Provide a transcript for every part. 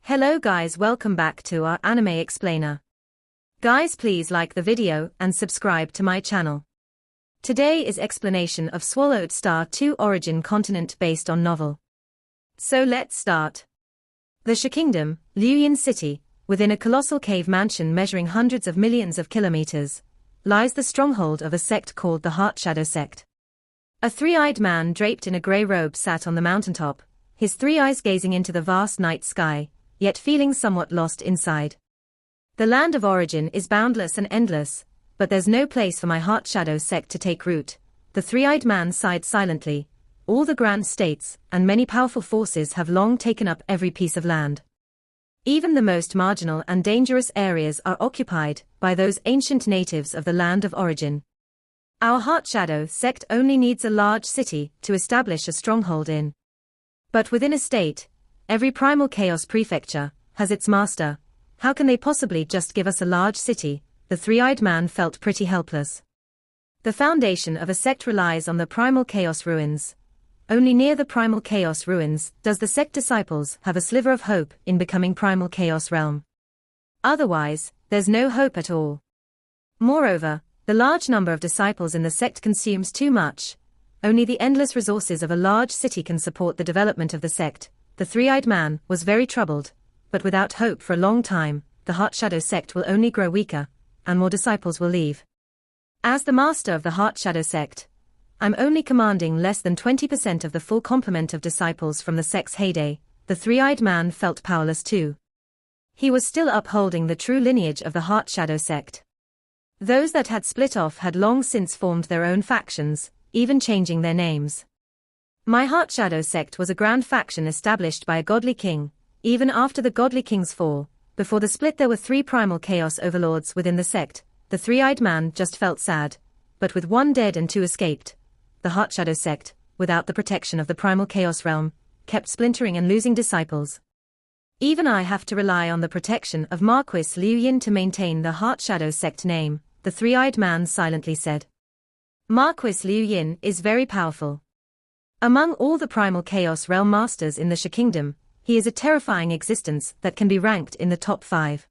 Hello guys, welcome back to our anime explainer. Guys, please like the video and subscribe to my channel. Today is explanation of Swallowed Star 2 origin continent based on novel. So let's start. The Shi Kingdom, Liu Yin City, within a colossal cave mansion measuring hundreds of millions of kilometers, lies the stronghold of a sect called the Heartshadow Sect. A three-eyed man draped in a grey robe sat on the mountaintop, his three eyes gazing into the vast night sky, yet feeling somewhat lost inside. The land of origin is boundless and endless, but there's no place for my Heartshadow Sect to take root. The three-eyed man sighed silently. All the grand states and many powerful forces have long taken up every piece of land. Even the most marginal and dangerous areas are occupied by those ancient natives of the land of origin. Our Heartshadow Sect only needs a large city to establish a stronghold in. But within a state, every primal chaos prefecture has its master. How can they possibly just give us a large city? The three-eyed man felt pretty helpless. The foundation of a sect relies on the primal chaos ruins. Only near the primal chaos ruins does the sect disciples have a sliver of hope in becoming primal chaos realm. Otherwise, there's no hope at all. Moreover, the large number of disciples in the sect consumes too much. Only the endless resources of a large city can support the development of the sect. The three-eyed man was very troubled, but without hope for a long time, the Heartshadow Sect will only grow weaker, and more disciples will leave. As the master of the Heartshadow Sect, I'm only commanding less than 20% of the full complement of disciples from the sect's heyday. The three-eyed man felt powerless too. He was still upholding the true lineage of the Heartshadow Sect. Those that had split off had long since formed their own factions, even changing their names. My Heartshadow Sect was a grand faction established by a godly king. Even after the godly king's fall, before the split there were three primal chaos overlords within the sect. The three-eyed man just felt sad. But with one dead and two escaped, the Heartshadow Sect, without the protection of the primal chaos realm, kept splintering and losing disciples. Even I have to rely on the protection of Marquis Lu Yin to maintain the Heartshadow Sect name, the three-eyed man silently said. Marquis Lu Yin is very powerful. Among all the primal chaos realm masters in the Shi Kingdom, he is a terrifying existence that can be ranked in the top 5.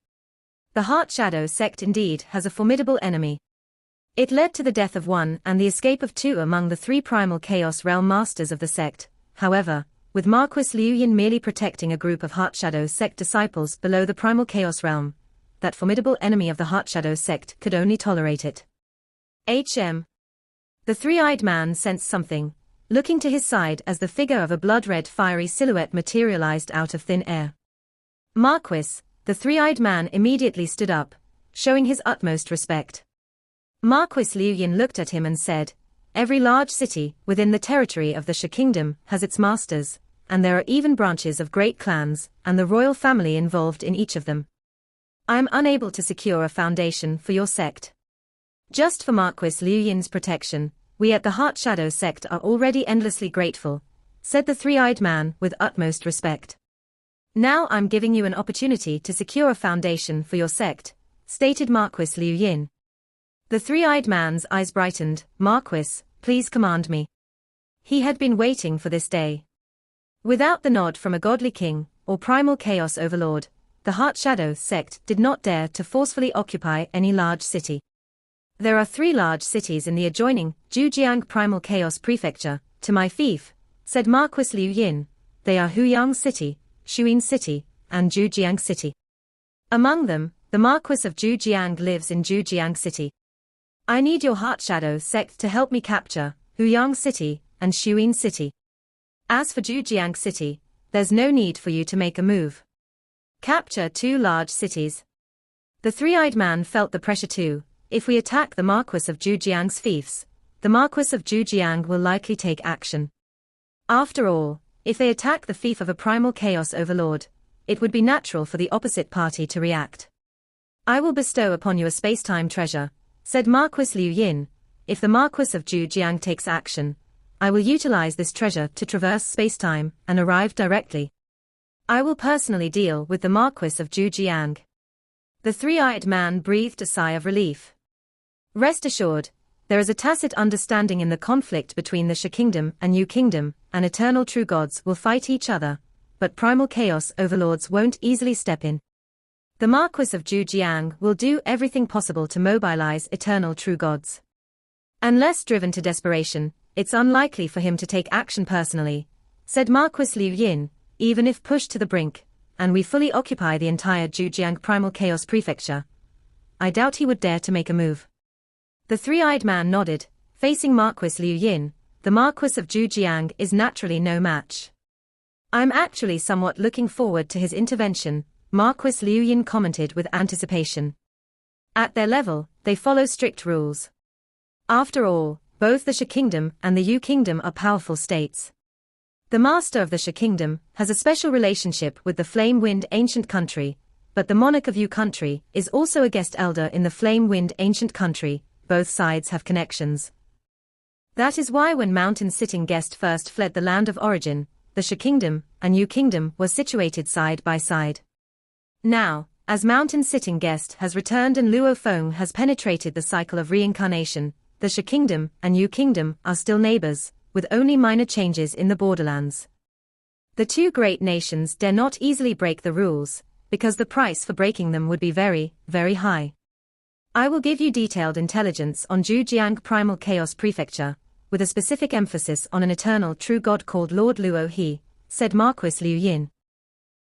The Heartshadow Sect indeed has a formidable enemy. It led to the death of one and the escape of two among the 3 primal chaos realm masters of the sect. However, with Marquis Lu Yin merely protecting a group of Heartshadow Sect disciples below the primal chaos realm, that formidable enemy of the Heartshadow Sect could only tolerate it. The three-eyed man sensed something, looking to his side as the figure of a blood-red fiery silhouette materialized out of thin air. Marquis, the three-eyed man immediately stood up, showing his utmost respect. Marquis Lu Yin looked at him and said, "Every large city within the territory of the Shi Kingdom has its masters, and there are even branches of great clans and the royal family involved in each of them. I am unable to secure a foundation for your sect. Just for Marquis Lu Yin's protection, we at the Heartshadow Sect are already endlessly grateful," said the three-eyed man with utmost respect. "Now I'm giving you an opportunity to secure a foundation for your sect," stated Marquis Lu Yin. The three-eyed man's eyes brightened. "Marquis, please command me." He had been waiting for this day. Without the nod from a godly king or primal chaos overlord, the Heartshadow Sect did not dare to forcefully occupy any large city. There are 3 large cities in the adjoining Zhujiang Primal Chaos Prefecture, to my fief, said Marquis Lu Yin. They are Huyang City, Shuyin City, and Zhujiang City. Among them, the Marquis of Zhujiang lives in Zhujiang City. I need your Heartshadow Sect to help me capture Huyang City and Shuyin City. As for Zhujiang City, there's no need for you to make a move. Capture 2 large cities. The three-eyed man felt the pressure too. If we attack the Marquis of Zhujiang's fiefs, the Marquis of Zhujiang will likely take action. After all, if they attack the fief of a primal chaos overlord, it would be natural for the opposite party to react. I will bestow upon you a space-time treasure, said Marquis Lu Yin. If the Marquis of Zhujiang takes action, I will utilize this treasure to traverse space-time and arrive directly. I will personally deal with the Marquis of Zhujiang. The three-eyed man breathed a sigh of relief. Rest assured, there is a tacit understanding in the conflict between the Shi Kingdom and Yu Kingdom, and eternal true gods will fight each other, but primal chaos overlords won't easily step in. The Marquis of Zhujiang will do everything possible to mobilize eternal true gods. Unless driven to desperation, it's unlikely for him to take action personally, said Marquis Lu Yin, even if pushed to the brink, and we fully occupy the entire Zhujiang primal chaos prefecture. I doubt he would dare to make a move. The three-eyed man nodded, facing Marquis Lu Yin. The Marquis of Zhujiang is naturally no match. I'm actually somewhat looking forward to his intervention, Marquis Lu Yin commented with anticipation. At their level, they follow strict rules. After all, both the Shi Kingdom and the Yu Kingdom are powerful states. The master of the Shi Kingdom has a special relationship with the Flame Wind Ancient Country, but the monarch of Yu Country is also a guest elder in the Flame Wind Ancient Country. Both sides have connections. That is why when Mountain Sitting Guest first fled the land of origin, the Shi Kingdom and Yu Kingdom were situated side by side. Now, as Mountain Sitting Guest has returned and Luo Feng has penetrated the cycle of reincarnation, the Shi Kingdom and Yu Kingdom are still neighbors, with only minor changes in the borderlands. The two great nations dare not easily break the rules, because the price for breaking them would be very, very high. I will give you detailed intelligence on Zhujiang Primal Chaos Prefecture, with a specific emphasis on an eternal true god called Lord Luo He, said Marquis Lu Yin.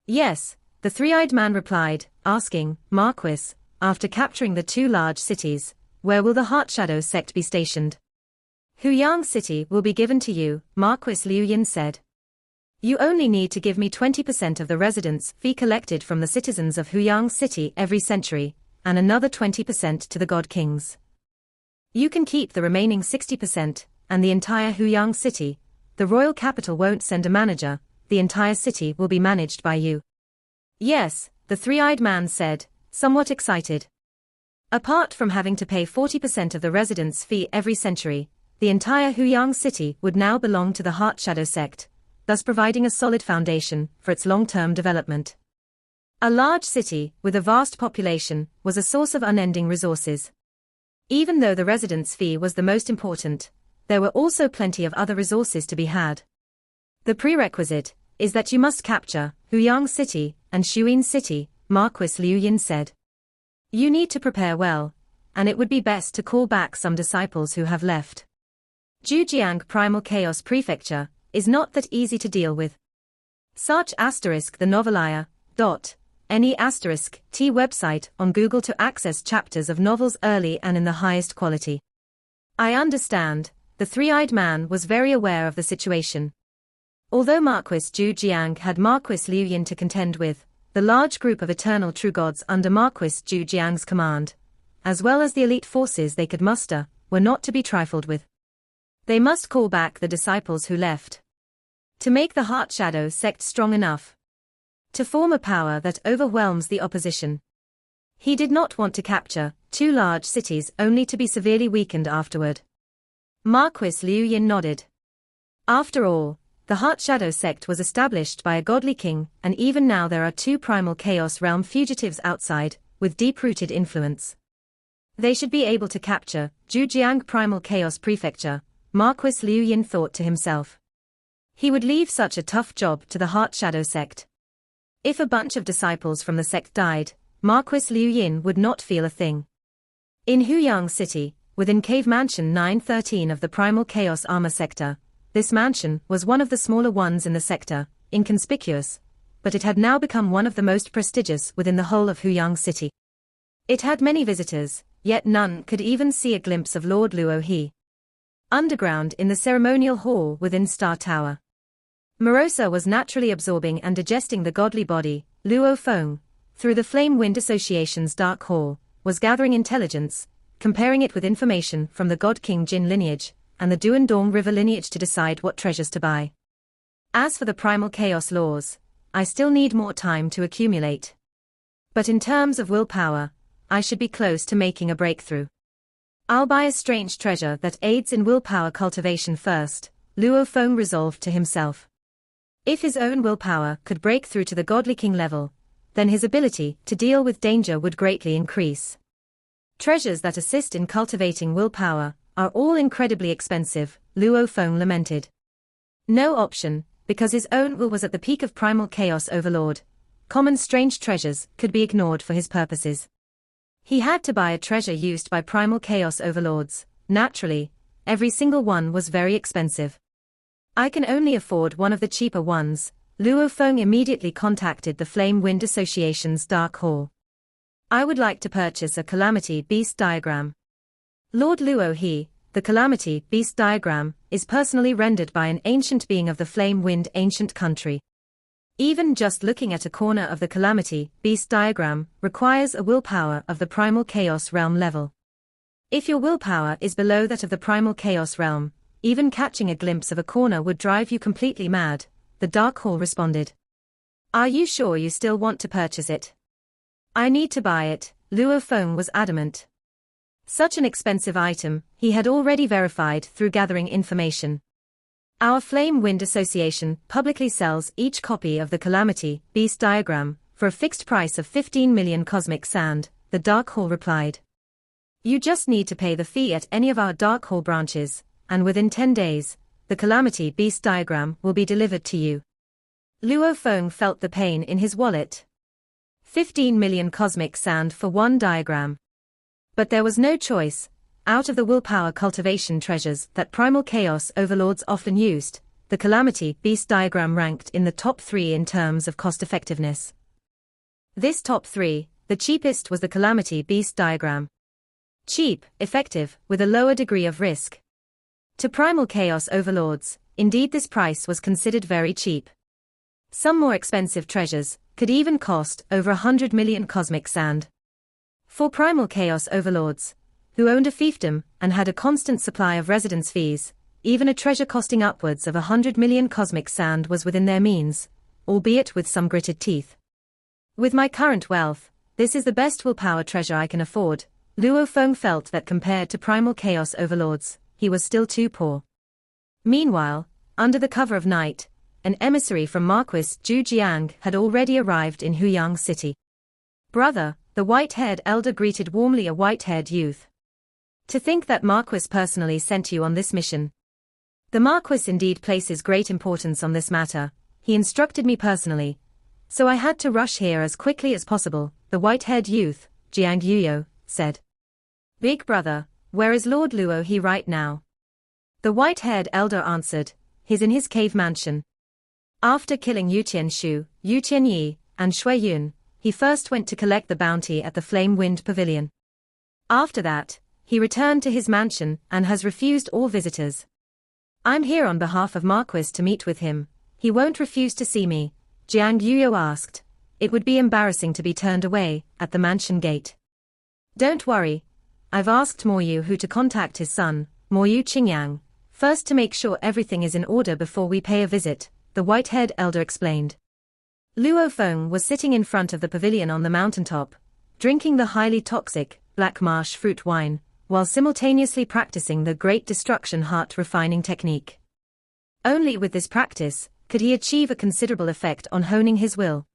Yes, the three-eyed man replied, asking, Marquis, after capturing the two large cities, where will the Heartshadow Sect be stationed? Huyang City will be given to you, Marquis Lu Yin said. You only need to give me 20% of the residence fee collected from the citizens of Huyang City every century, and another 20% to the God Kings. You can keep the remaining 60%, and the entire Huyang City. The royal capital won't send a manager, the entire city will be managed by you. Yes, the three-eyed man said, somewhat excited. Apart from having to pay 40% of the residence fee every century, the entire Huyang City would now belong to the Heartshadow Sect, thus providing a solid foundation for its long-term development. A large city, with a vast population, was a source of unending resources. Even though the residence fee was the most important, there were also plenty of other resources to be had. The prerequisite is that you must capture Huyang City and Shuyin City, Marquis Lu Yin said. You need to prepare well, and it would be best to call back some disciples who have left. Zhujiang Primal Chaos Prefecture is not that easy to deal with. Search the novelia. Any T website on Google to access chapters of novels early and in the highest quality. I understand, the three-eyed man was very aware of the situation. Although Marquis Zhujiang had Marquis Lu Yin to contend with, the large group of eternal true gods under Marquis Zhujiang's command, as well as the elite forces they could muster, were not to be trifled with. They must call back the disciples who left. To make the Heartshadow Sect strong enough to form a power that overwhelms the opposition. He did not want to capture two large cities only to be severely weakened afterward. Marquis Lu Yin nodded. After all, the Heartshadow Sect was established by a godly king, and even now there are two primal chaos realm fugitives outside, with deep-rooted influence. They should be able to capture Zhujiang Primal Chaos Prefecture, Marquis Lu Yin thought to himself. He would leave such a tough job to the Heartshadow Sect. If a bunch of disciples from the sect died, Marquis Lu Yin would not feel a thing. In Huyang City, within Cave Mansion 913 of the Primal Chaos Armor Sector, this mansion was one of the smaller ones in the sector, inconspicuous, but it had now become one of the most prestigious within the whole of Huyang City. It had many visitors, yet none could even see a glimpse of Lord Luo He. Underground in the ceremonial hall within Star Tower, Morosa was naturally absorbing and digesting the godly body. Luo Feng, through the Flame Wind Association's Dark Hall, was gathering intelligence, comparing it with information from the God King Jin lineage, and the Duandong River lineage to decide what treasures to buy. As for the primal chaos laws, I still need more time to accumulate. But in terms of willpower, I should be close to making a breakthrough. I'll buy a strange treasure that aids in willpower cultivation first, Luo Feng resolved to himself. If his own willpower could break through to the godly king level, then his ability to deal with danger would greatly increase. Treasures that assist in cultivating willpower are all incredibly expensive, Luo Feng lamented. No option, because his own will was at the peak of primal chaos overlord, common strange treasures could be ignored for his purposes. He had to buy a treasure used by primal chaos overlords. Naturally, every single one was very expensive. I can only afford one of the cheaper ones. Luo Feng immediately contacted the Flame Wind Association's Dark Hall. I would like to purchase a Calamity Beast diagram. Lord Luo He, the Calamity Beast diagram, is personally rendered by an ancient being of the Flame Wind ancient country. Even just looking at a corner of the Calamity Beast diagram requires a willpower of the Primal Chaos Realm level. If your willpower is below that of the Primal Chaos Realm, even catching a glimpse of a corner would drive you completely mad, the Dark Hall responded. Are you sure you still want to purchase it? I need to buy it, Luo Feng was adamant. Such an expensive item, he had already verified through gathering information. Our Flame Wind Association publicly sells each copy of the Calamity Beast diagram for a fixed price of 15 million cosmic sand, the Dark Hall replied. You just need to pay the fee at any of our Dark Hall branches, and within 10 days, the Calamity Beast diagram will be delivered to you. Luo Feng felt the pain in his wallet. 15 million cosmic sand for one diagram. But there was no choice. Out of the willpower cultivation treasures that primal chaos overlords often used, the Calamity Beast diagram ranked in the top 3 in terms of cost-effectiveness. This top 3, the cheapest was the Calamity Beast diagram. Cheap, effective, with a lower degree of risk. To primal chaos overlords, indeed this price was considered very cheap. Some more expensive treasures could even cost over 100 million cosmic sand. For primal chaos overlords, who owned a fiefdom and had a constant supply of residence fees, even a treasure costing upwards of 100 million cosmic sand was within their means, albeit with some gritted teeth. With my current wealth, this is the best willpower treasure I can afford. Luo Feng felt that compared to primal chaos overlords, he was still too poor. Meanwhile, under the cover of night, an emissary from Marquis Zhu Jiang had already arrived in Huyang City. Brother, the white-haired elder greeted warmly a white-haired youth. To think that Marquis personally sent you on this mission. The Marquis indeed places great importance on this matter. He instructed me personally, so I had to rush here as quickly as possible, the white-haired youth, Jiang Yuyo, said. Big brother, where is Lord Luo He right now? The white-haired elder answered, he's in his cave mansion. After killing Yu Tianshu, Yu Tianyi, and Shui Yun, he first went to collect the bounty at the Flame Wind Pavilion. After that, he returned to his mansion and has refused all visitors. I'm here on behalf of Marquis to meet with him. He won't refuse to see me, Jiang Yuyo asked. It would be embarrassing to be turned away at the mansion gate. Don't worry. I've asked Mo Yu who to contact his son, Mo Yu Qingyang, first to make sure everything is in order before we pay a visit, the white-haired elder explained. Luo Feng was sitting in front of the pavilion on the mountaintop, drinking the highly toxic, black marsh fruit wine, while simultaneously practicing the Great Destruction heart refining technique. Only with this practice could he achieve a considerable effect on honing his will.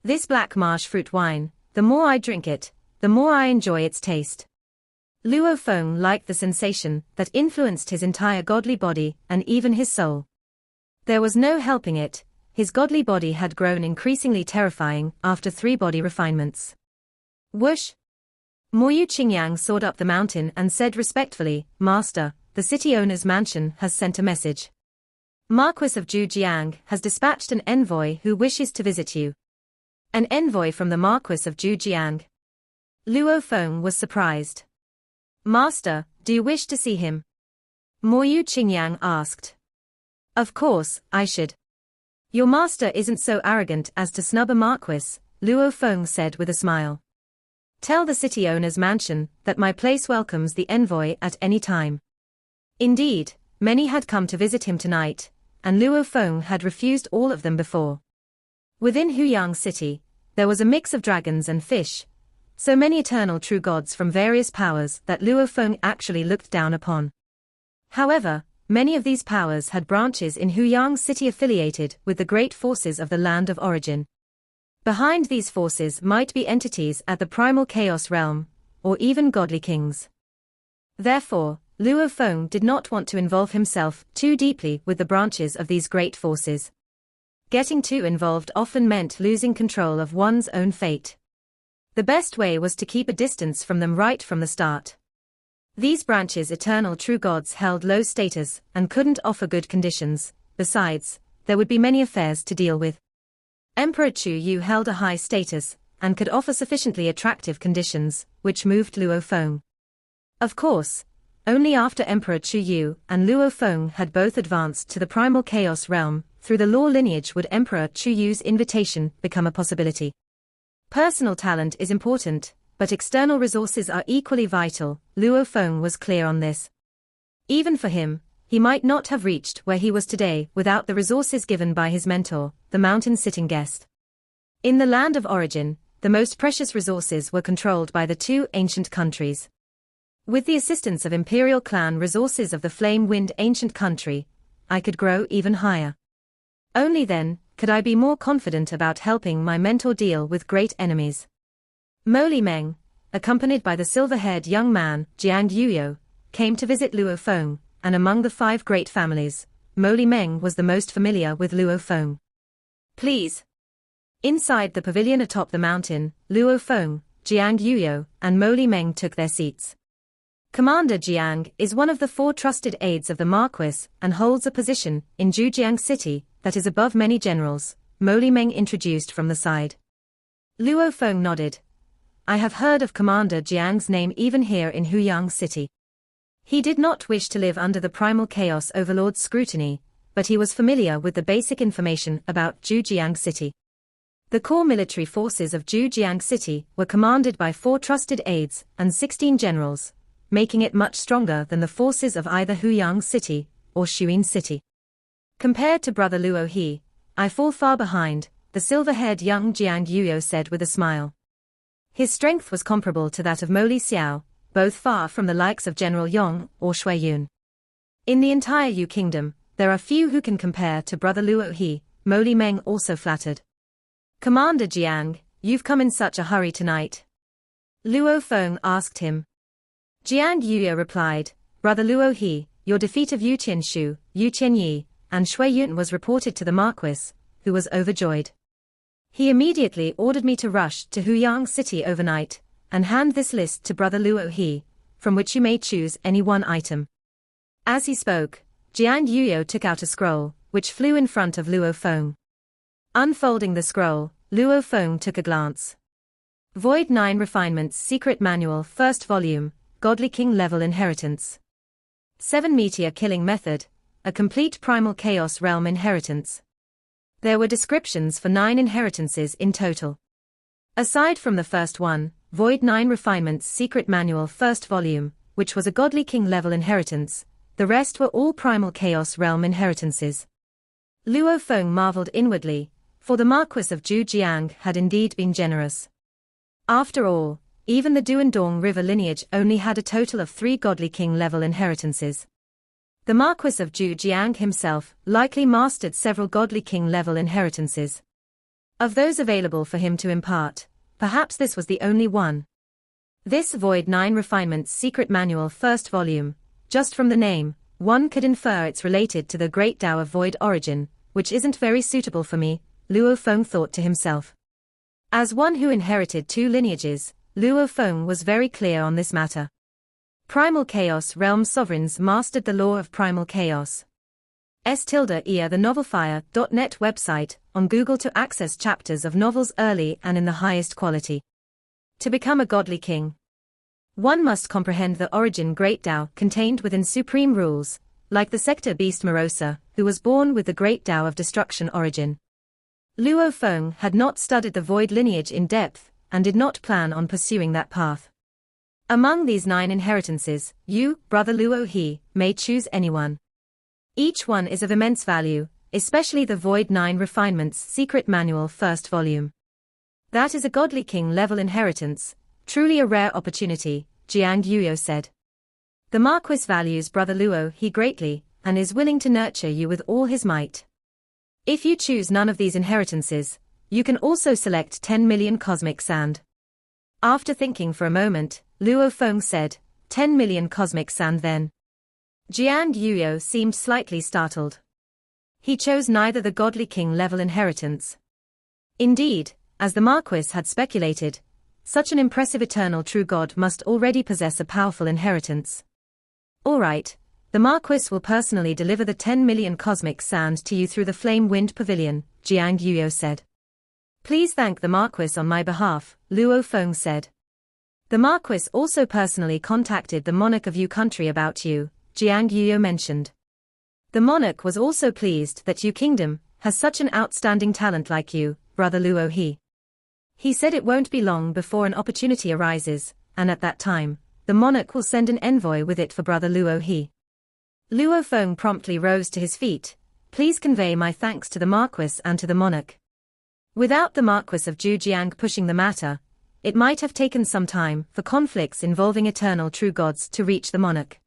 This black marsh fruit wine, the more I drink it, the more I enjoy its taste. Luo Feng liked the sensation that influenced his entire godly body and even his soul. There was no helping it, his godly body had grown increasingly terrifying after 3 body refinements. Whoosh! Mo Yu Qingyang soared up the mountain and said respectfully, Master, the city owner's mansion has sent a message. Marquis of Zhujiang has dispatched an envoy who wishes to visit you. An envoy from the Marquis of Zhujiang. Luo Feng was surprised. Master, do you wish to see him? Mo Yu Qingyang asked. Of course, I should. Your master isn't so arrogant as to snub a marquis, Luo Feng said with a smile. Tell the city owner's mansion that my place welcomes the envoy at any time. Indeed, many had come to visit him tonight, and Luo Feng had refused all of them before. Within Huyang City, there was a mix of dragons and fish, so many eternal true gods from various powers that Luo Feng actually looked down upon. However, many of these powers had branches in Huyang City affiliated with the great forces of the land of origin. Behind these forces might be entities at the primal chaos realm, or even godly kings. Therefore, Luo Feng did not want to involve himself too deeply with the branches of these great forces. Getting too involved often meant losing control of one's own fate. The best way was to keep a distance from them right from the start. These branches' eternal true gods held low status and couldn't offer good conditions. Besides, there would be many affairs to deal with. Emperor Chu Yu held a high status and could offer sufficiently attractive conditions, which moved Luo Feng. Of course, only after Emperor Chu Yu and Luo Feng had both advanced to the primal chaos realm through the law lineage would Emperor Chu Yu's invitation become a possibility. Personal talent is important, but external resources are equally vital. Luo Feng was clear on this. Even for him, he might not have reached where he was today without the resources given by his mentor, the mountain-sitting guest. In the land of origin, the most precious resources were controlled by the two ancient countries. With the assistance of imperial clan resources of the flame-wind ancient country, I could grow even higher. Only then could I be more confident about helping my mentor deal with great enemies. Mo Li Meng, accompanied by the silver-haired young man, Jiang Yuyo, came to visit Luo Feng, and among the 5 great families, Mo Li Meng was the most familiar with Luo Feng. Please. Inside the pavilion atop the mountain, Luo Feng, Jiang Yuyo, and Mo Li Meng took their seats. Commander Jiang is one of the 4 trusted aides of the Marquis and holds a position in Zhujiang City that is above many generals, Mo Li Meng introduced from the side. Luo Feng nodded. I have heard of Commander Jiang's name even here in Huyang City. He did not wish to live under the primal chaos overlord's scrutiny, but he was familiar with the basic information about Zhujiang City. The core military forces of Zhujiang City were commanded by 4 trusted aides and 16 generals, making it much stronger than the forces of either Huyang City or Shuyin City. Compared to brother Luo He, I fall far behind, the silver-haired young Jiang Yuyo said with a smile. His strength was comparable to that of Mo Li Xiao, both far from the likes of General Yong or Shui Yun. In the entire Yu Kingdom, there are few who can compare to brother Luo He, Mo Li Meng also flattered. Commander Jiang, you've come in such a hurry tonight? Luo Feng asked him. Jiang Yuya replied, Brother Luo He, your defeat of Yu Qianshu, Yu Qianyi, and Shui Yun was reported to the Marquis, who was overjoyed. He immediately ordered me to rush to Huyang City overnight, and hand this list to Brother Luo He, from which you may choose any one item. As he spoke, Jiang Yuyo took out a scroll, which flew in front of Luo Feng. Unfolding the scroll, Luo Feng took a glance. Void 9 Refinements Secret Manual First Volume, Godly King Level Inheritance. 7 Meteor Killing Method, a complete Primal Chaos Realm Inheritance. There were descriptions for 9 inheritances in total. Aside from the first one, Void 9 Refinements Secret Manual First Volume, which was a Godly King level inheritance, the rest were all Primal Chaos Realm inheritances. Luo Feng marveled inwardly, for the Marquis of Zhujiang had indeed been generous. After all, even the Duandong River lineage only had a total of 3 Godly King level inheritances. The Marquis of Zhujiang himself likely mastered several Godly King level inheritances. Of those available for him to impart, perhaps this was the only one. This Void 9 Refinements Secret Manual First Volume, just from the name, one could infer it's related to the Great Tao of Void Origin, which isn't very suitable for me, Luo Feng thought to himself. As one who inherited 2 lineages, Luo Feng was very clear on this matter. Primal Chaos Realm sovereigns mastered the law of Primal Chaos. S-tilde-ea the novelfire.net website, on Google to access chapters of novels early and in the highest quality. To become a godly king, one must comprehend the origin Great Tao contained within supreme rules, like the Sector Beast Morosa, who was born with the Great Tao of Destruction origin. Luo Feng had not studied the Void lineage in depth, and did not plan on pursuing that path. Among these 9 inheritances, you, Brother Luo He, may choose anyone. Each one is of immense value, especially the Void 9 Refinements Secret Manual First Volume. That is a Godly King level inheritance, truly a rare opportunity, Jiang Yuyo said. The Marquis values Brother Luo He greatly, and is willing to nurture you with all his might. If you choose none of these inheritances, you can also select 10 million cosmic sand. After thinking for a moment, Luo Feng said, 10 million cosmic sand then. Jiang Yuyo seemed slightly startled. He chose neither the godly king-level inheritance. Indeed, as the Marquis had speculated, such an impressive eternal true god must already possess a powerful inheritance. All right, the Marquis will personally deliver the 10 million cosmic sand to you through the Flame Wind Pavilion, Jiang Yuyo said. Please thank the Marquis on my behalf, Luo Feng said. The Marquis also personally contacted the monarch of Yu country about you, Jiang Yuyo mentioned. The monarch was also pleased that Yu Kingdom has such an outstanding talent like you, brother Luo He. He said it won't be long before an opportunity arises, and at that time, the monarch will send an envoy with it for brother Luo He. Luo Feng promptly rose to his feet. Please convey my thanks to the Marquis and to the monarch. Without the Marquis of Zhujiang pushing the matter, it might have taken some time for conflicts involving eternal true gods to reach the monarch.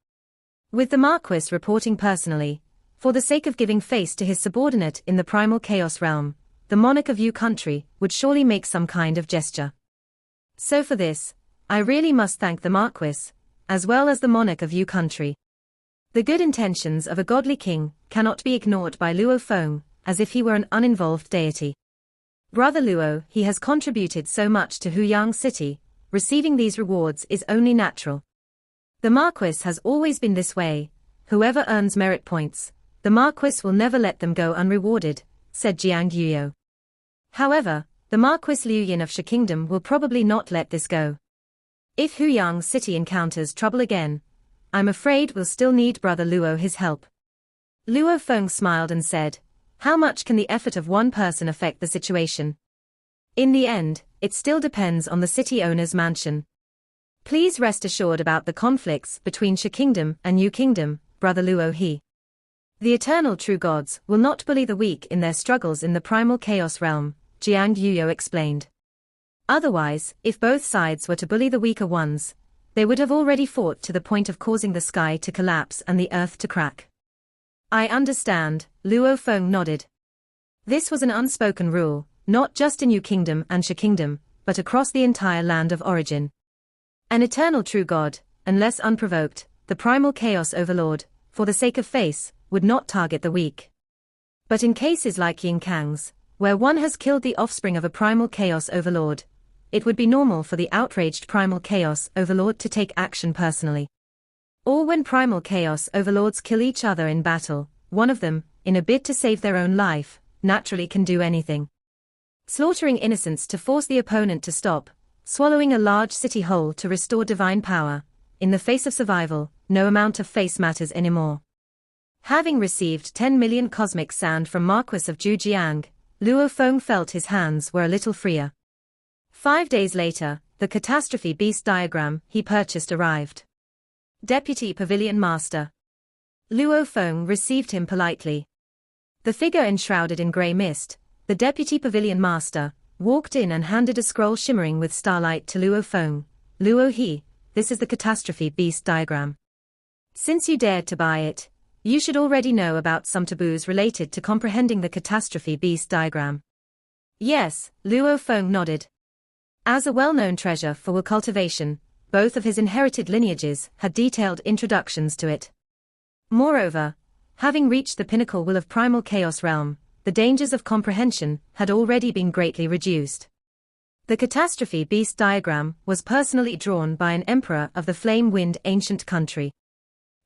With the Marquis reporting personally, for the sake of giving face to his subordinate in the primal chaos realm, the monarch of Yu country would surely make some kind of gesture. So for this, I really must thank the Marquis, as well as the monarch of Yu country. The good intentions of a godly king cannot be ignored by Luo Feng, as if he were an uninvolved deity. Brother Luo, he has contributed so much to Huyang City, receiving these rewards is only natural. The Marquis has always been this way, whoever earns merit points, the Marquis will never let them go unrewarded, said Jiang Yuyo. However, the Marquis Lu Yin of Shi Kingdom will probably not let this go. If Huyang City encounters trouble again, I'm afraid we'll still need brother Luo his help. Luo Feng smiled and said, how much can the effort of one person affect the situation? In the end, it still depends on the city owner's mansion. Please rest assured about the conflicts between Shi Kingdom and Yu Kingdom, brother Luo He. The eternal true gods will not bully the weak in their struggles in the primal chaos realm, Jiang Yuyo explained. Otherwise, if both sides were to bully the weaker ones, they would have already fought to the point of causing the sky to collapse and the earth to crack. I understand, Luo Feng nodded. This was an unspoken rule, not just in Yu Kingdom and Shi Kingdom, but across the entire land of origin. An eternal true god, unless unprovoked, the primal chaos overlord, for the sake of face, would not target the weak. But in cases like Yin Kang's, where one has killed the offspring of a primal chaos overlord, it would be normal for the outraged primal chaos overlord to take action personally. Or when primal chaos overlords kill each other in battle, one of them, in a bid to save their own life, naturally can do anything. Slaughtering innocents to force the opponent to stop, swallowing a large city whole to restore divine power, in the face of survival, no amount of face matters anymore. Having received 10 million cosmic sand from Marquis of Zhujiang, Luo Feng felt his hands were a little freer. 5 days later, the catastrophe beast diagram he purchased arrived. Deputy Pavilion Master Luo Feng received him politely. The figure enshrouded in grey mist, the Deputy Pavilion Master, walked in and handed a scroll shimmering with starlight to Luo Feng. Luo He, this is the catastrophe beast diagram. Since you dared to buy it, you should already know about some taboos related to comprehending the catastrophe beast diagram. Yes, Luo Feng nodded. As a well-known treasure for cultivation, both of his inherited lineages had detailed introductions to it. Moreover, having reached the pinnacle will of primal chaos realm, the dangers of comprehension had already been greatly reduced. The catastrophe beast diagram was personally drawn by an emperor of the Flame Wind ancient country.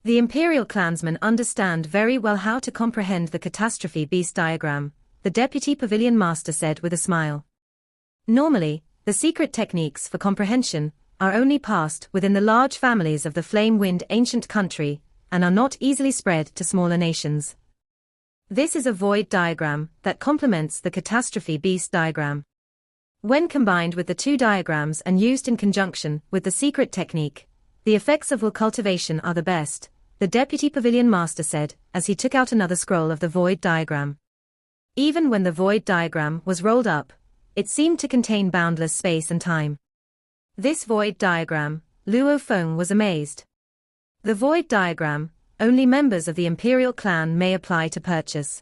The imperial clansmen understand very well how to comprehend the catastrophe beast diagram, the Deputy Pavilion Master said with a smile. Normally, the secret techniques for comprehension are only passed within the large families of the Flame Wind ancient country, and are not easily spread to smaller nations. This is a void diagram that complements the catastrophe beast diagram. When combined with the two diagrams and used in conjunction with the secret technique, the effects of will cultivation are the best, the Deputy Pavilion Master said, as he took out another scroll of the void diagram. Even when the void diagram was rolled up, it seemed to contain boundless space and time. This void diagram, Luo Feng was amazed. The void diagram, only members of the imperial clan may apply to purchase.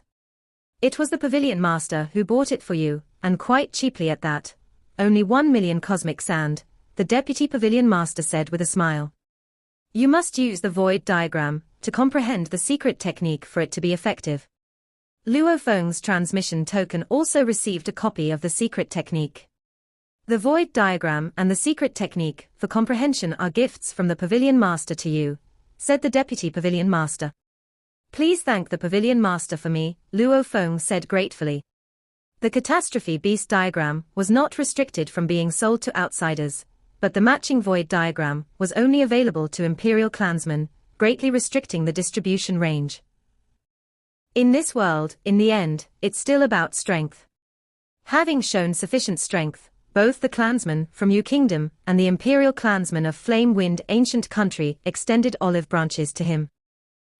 It was the Pavilion Master who bought it for you, and quite cheaply at that. Only 1 million cosmic sand, the Deputy Pavilion Master said with a smile. You must use the void diagram to comprehend the secret technique for it to be effective. Luo Feng's transmission token also received a copy of the secret technique. The void diagram and the secret technique for comprehension are gifts from the Pavilion Master to you, said the Deputy Pavilion Master. Please thank the Pavilion Master for me, Luo Feng said gratefully. The catastrophe beast diagram was not restricted from being sold to outsiders, but the matching void diagram was only available to Imperial clansmen, greatly restricting the distribution range. In this world, in the end, it's still about strength. Having shown sufficient strength, both the clansmen from Yu Kingdom and the Imperial clansmen of Flame Wind Ancient Country extended olive branches to him.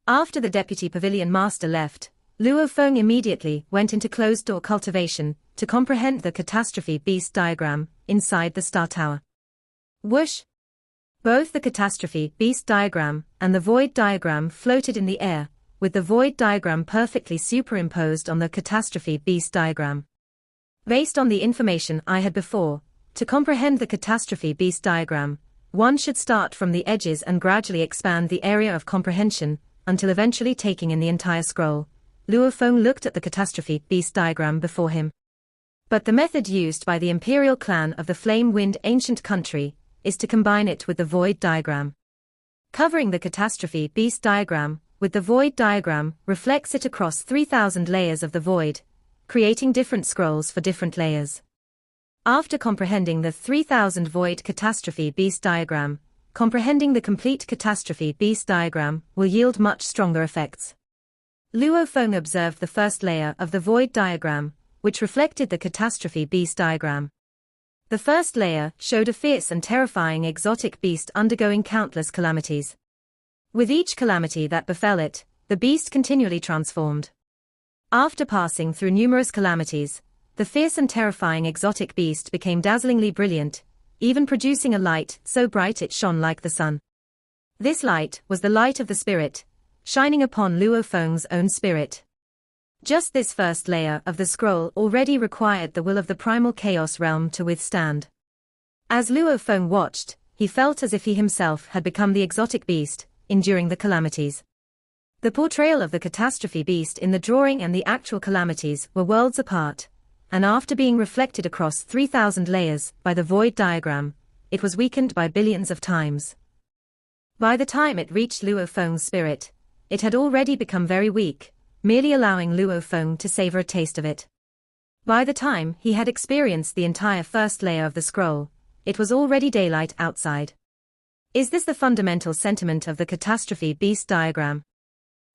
After the Deputy Pavilion Master left, Luo Feng immediately went into closed-door cultivation to comprehend the catastrophe beast diagram inside the Star Tower. Whoosh! Both the catastrophe beast diagram and the void diagram floated in the air, with the void diagram perfectly superimposed on the catastrophe beast diagram. Based on the information I had before, to comprehend the catastrophe beast diagram, one should start from the edges and gradually expand the area of comprehension, until eventually taking in the entire scroll. Luo Feng looked at the catastrophe beast diagram before him. But the method used by the Imperial clan of the Flame Wind Ancient Country is to combine it with the void diagram. Covering the catastrophe beast diagram with the void diagram reflects it across 3,000 layers of the void, creating different scrolls for different layers. After comprehending the 3,000 void catastrophe beast diagram, comprehending the complete catastrophe beast diagram will yield much stronger effects. Luo Feng observed the first layer of the void diagram, which reflected the catastrophe beast diagram. The first layer showed a fierce and terrifying exotic beast undergoing countless calamities. With each calamity that befell it, the beast continually transformed. After passing through numerous calamities, the fierce and terrifying exotic beast became dazzlingly brilliant, even producing a light so bright it shone like the sun. This light was the light of the spirit, shining upon Luo Feng's own spirit. Just this first layer of the scroll already required the will of the primal chaos realm to withstand. As Luo Feng watched, he felt as if he himself had become the exotic beast, enduring the calamities. The portrayal of the catastrophe beast in the drawing and the actual calamities were worlds apart, and after being reflected across 3,000 layers by the void diagram, it was weakened by billions of times. By the time it reached Luo Feng's spirit, it had already become very weak, merely allowing Luo Feng to savor a taste of it. By the time he had experienced the entire first layer of the scroll, it was already daylight outside. Is this the fundamental sentiment of the catastrophe beast diagram?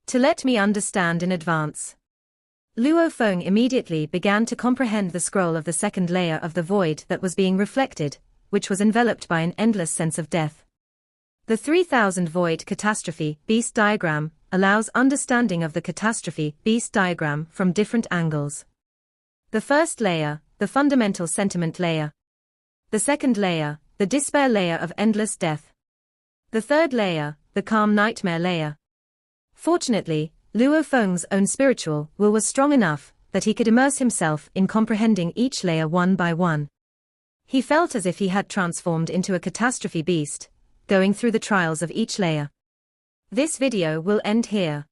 To let me understand in advance. Luo Feng immediately began to comprehend the scroll of the second layer of the void that was being reflected, which was enveloped by an endless sense of death. The 3,000 void catastrophe beast diagram allows understanding of the catastrophe beast diagram from different angles. The first layer, the fundamental sentiment layer. The second layer, the despair layer of endless death. The third layer, the calm nightmare layer. Fortunately, Luo Feng's own spiritual will was strong enough that he could immerse himself in comprehending each layer one by one. He felt as if he had transformed into a catastrophe beast, going through the trials of each layer. This video will end here.